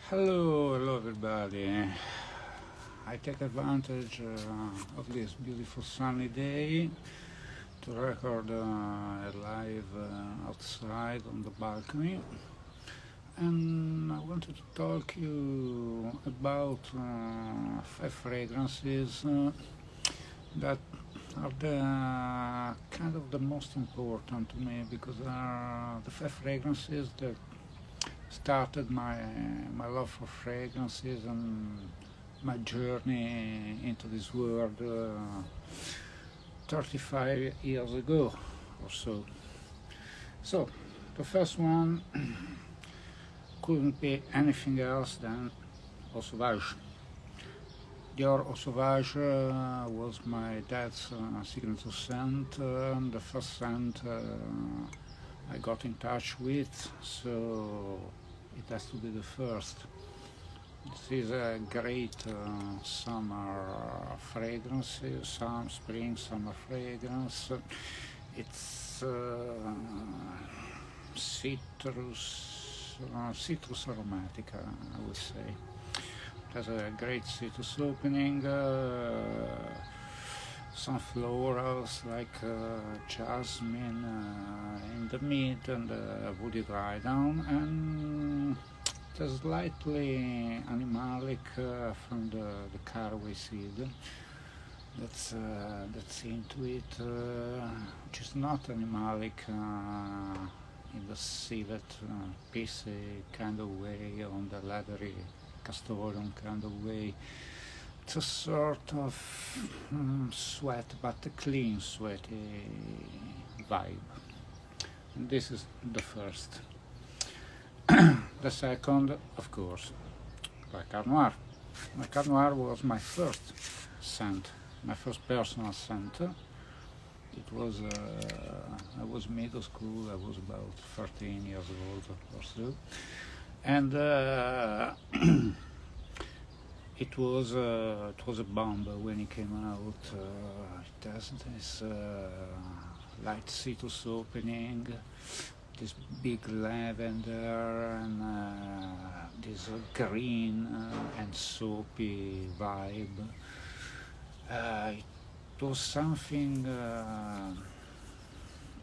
Hello everybody. I take advantage of this beautiful sunny day to record a live outside on the balcony, and I wanted to talk you about five fragrances that are the kind of the most important to me because they are the five fragrances that started my love for fragrances and my journey into this world 35 years ago or so. So, the first one couldn't be anything else than Eau Sauvage. Dior Eau Sauvage was my dad's signature scent, the first scent I got in touch with, so it has to be the first. This is a great summer fragrance, some spring summer fragrance. It's citrus aromatic, I would say. It has a great citrus opening, some florals like jasmine in the mid and woody dry down, and slightly animalic from the caraway seed. That's into it, which is not animalic in the civet, pacey kind of way, on the leathery castoreum kind of way. It's a sort of sweat, but a clean, sweaty vibe. And this is the first. The second, of course, La Carte Noire. La Carte Noire was my first scent, my first personal scent. It was, I was middle school, I was about 13 years old or so. And it was a bomb when it came out. It has this light citrus opening, this big lavender, and this green and soapy vibe. It was something a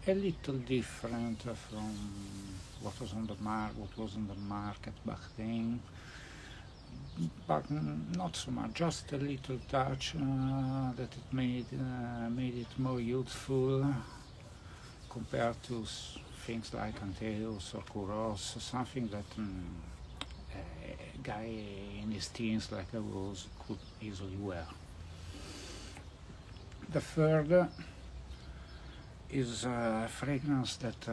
little different from what was on the market back then, but not so much. Just a little touch that it made it more youthful compared to things like Antaeus or Kouros, something that a guy in his teens like I was could easily wear. The third is a fragrance that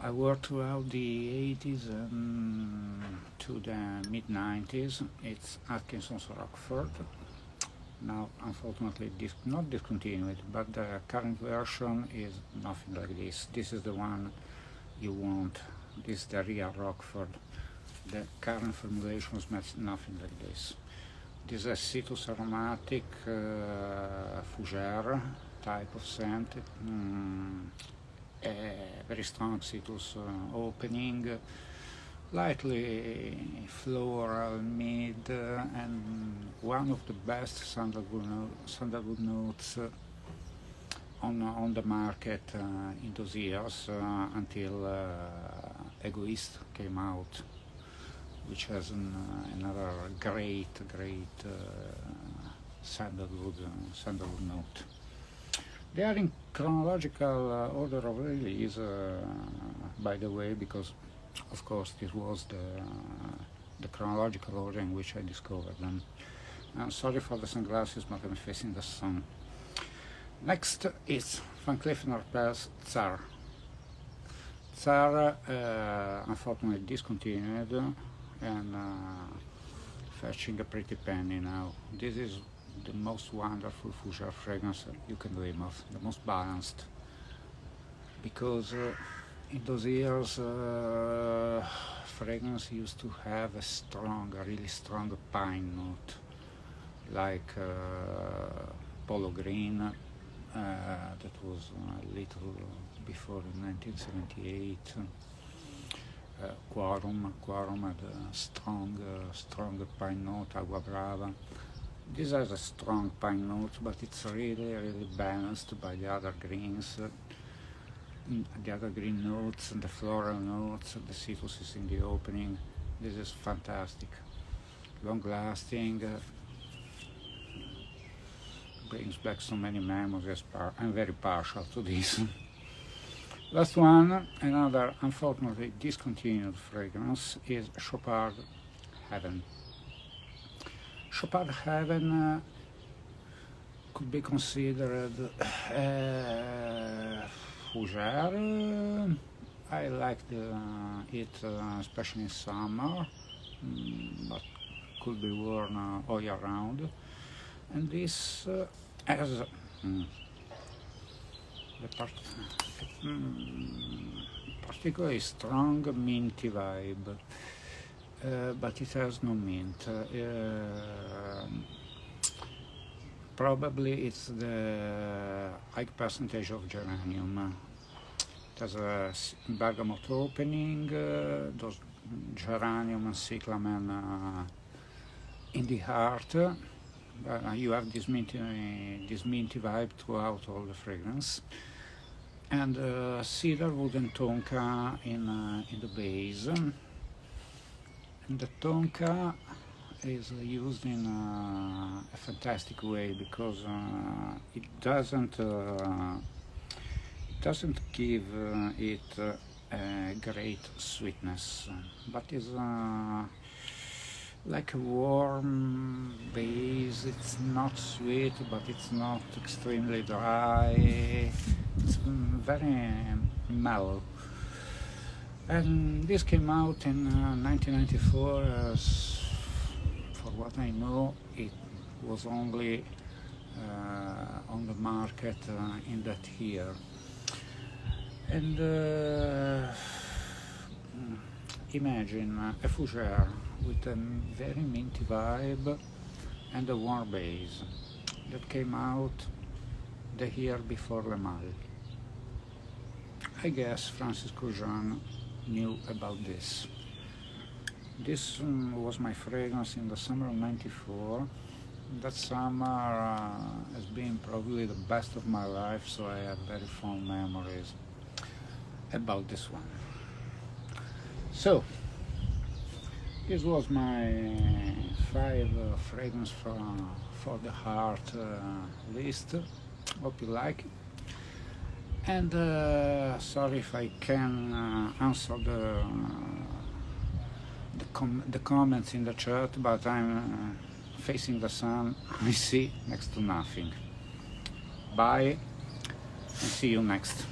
I wore throughout the 80s to the mid-90s. It's Atkinson's Rockford. Now, unfortunately, not discontinued, but the current version is nothing like this. This is the one you want. This is the real Rockford. The current formulation is nothing like this. This is a citrus aromatic fougere type of scent. A very strong citrus opening, lightly floral mid, and one of the best sandalwood notes on the market in those years until Egoist came out, which has another great sandalwood note. They are in chronological order of release, by the way, because of course this was the chronological order in which I discovered them. I'm sorry for the sunglasses, but I'm facing the sun. Next is Van Cleef & Arpels Tsar. Tsar unfortunately discontinued and fetching a pretty penny now. This is the most wonderful fougere fragrance you can dream of, the most balanced, because in those years fragrance used to have a really strong pine note, like Polo Green, that was a little before 1978, Quorum had a strong pine note, Agua Brava. This has a strong pine note, but it's really balanced by the other greens, the other green notes and the floral notes, the citrus is in the opening. This is fantastic, long-lasting, brings back so many memories. I'm very partial to this. Last one, another unfortunately discontinued fragrance, is Chopard Heaven. Chopard Heaven could be considered fougère. I liked it especially in summer, but could be worn all year round. And this has particularly strong minty vibe, but it has no mint. Probably it's the high percentage of geranium. It has a bergamot opening, those geranium and cyclamen in the heart. You have this minty vibe throughout all the fragrance, and cedar, wood, and tonka in the base. And the tonka is used in a fantastic way because it doesn't give it a great sweetness, but is like a warm base. It's not sweet, but it's not extremely dry. It's very mellow. And this came out in 1994. For what I know, it was only on the market in that year. And imagine a fougère with a very minty vibe and a warm base that came out the year before Le Mal. I guess Francis Kurkdjian knew about this. This was my fragrance in the summer of '94. That summer has been probably the best of my life, so I have very fond memories about this one. So, this was my 5 fragrance for the heart list. Hope you like it. And sorry if I can answer the comments in the chat, but I'm facing the sun. I see next to nothing. Bye, and see you next.